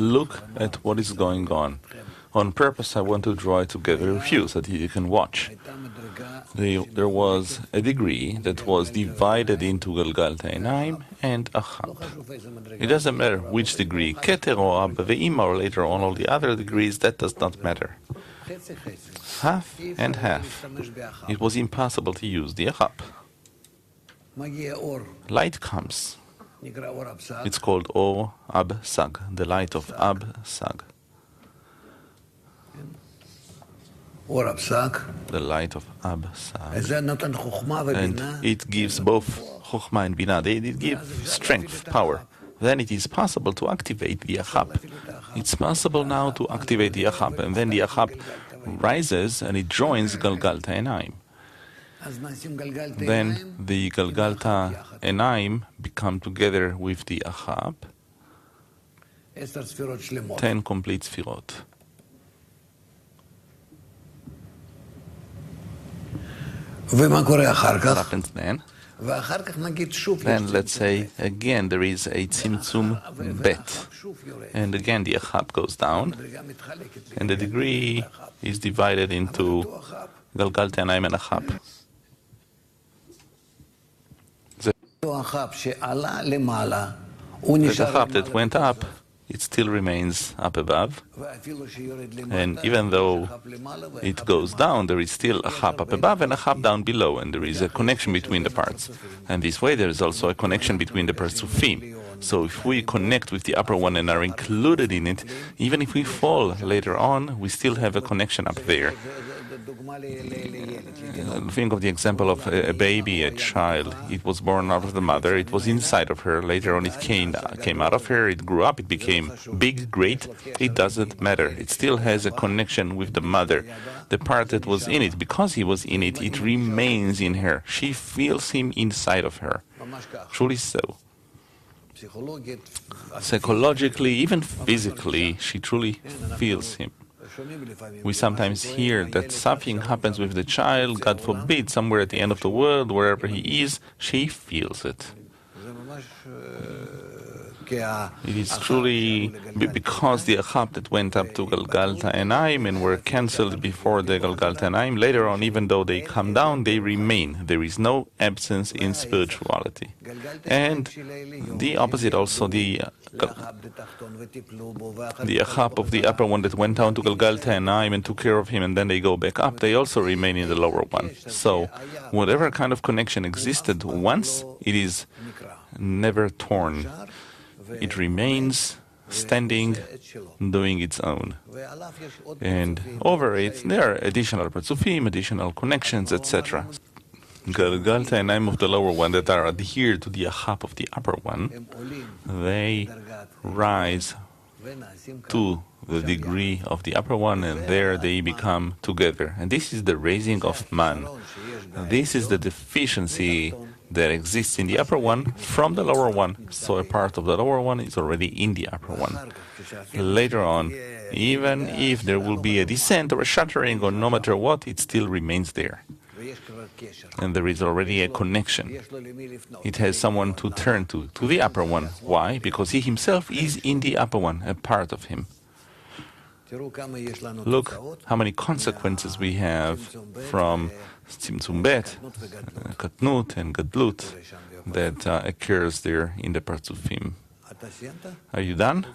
Look at what is going on. On purpose, I want to draw it together with you so that you can watch. There was a degree that was divided into Galgalta Einaim and Achab. It doesn't matter which degree, Keter or Ab Ve'ima or later on all the other degrees, that does not matter. Half and half. It was impossible to use the Achab. Light comes. It's called Or Ab Sag, the light of Ab Sag. The light of Ab Sag. And it gives both Chokhmah and Binah. It gives strength, power. Then it is possible to activate the Achab. It's possible now to activate the Achab, and then the Achab rises and it joins Galgalta Einaim. Then the Galgalta Einaim become together with the Achab. 10 complete Sfirot. What happens then? Then let's say again there is a Tzimtzum Bet. And again the Achab goes down. And the degree is divided into Galgalta Einaim and Achab. The Achab that went up, it still remains up above. And even though it goes down, there is still a Achab up above and a Achab down below, and there is a connection between the parts. And this way there is also a connection between the Parzufim. So if we connect with the upper one and are included in it, even if we fall later on, we still have a connection up there. Think of the example of a baby, a child. It was born out of the mother, it was inside of her, later on it came out of her, it grew up, it became big, great. It doesn't matter. It still has a connection with the mother. The part that was in it, because he was in it, it remains in her. She feels him inside of her. Truly so. Psychologically, even physically, she truly feels him. We sometimes hear that something happens with the child, God forbid, somewhere at the end of the world, wherever he is, she feels it. It is truly because the Achab that went up to Galgalta Einaim and were cancelled before the Galgalta Einaim, later on, even though they come down, they remain. There is no absence in spirituality. And the opposite also, the Achab of the upper one that went down to Galgalta Einaim and took care of him, and then they go back up, they also remain in the lower one. So whatever kind of connection existed once, it is never torn. It remains standing, doing its own. And over it, there are additional Parzufim, additional connections, etc. Galgalta Einaim of the lower one that are adhered to the Achab of the upper one, they rise to the degree of the upper one, and there they become together. And this is the raising of man. This is the deficiency that exists in the upper one from the lower one. So a part of the lower one is already in the upper one. Later on, even if there will be a descent or a shattering or no matter what, it still remains there. And there is already a connection. It has someone to turn to the upper one. Why? Because he himself is in the upper one, a part of him. Look how many consequences we have from Tzimtzum Bet, Katnut and Gadlut that occurs there in the Parzufim. Are you done?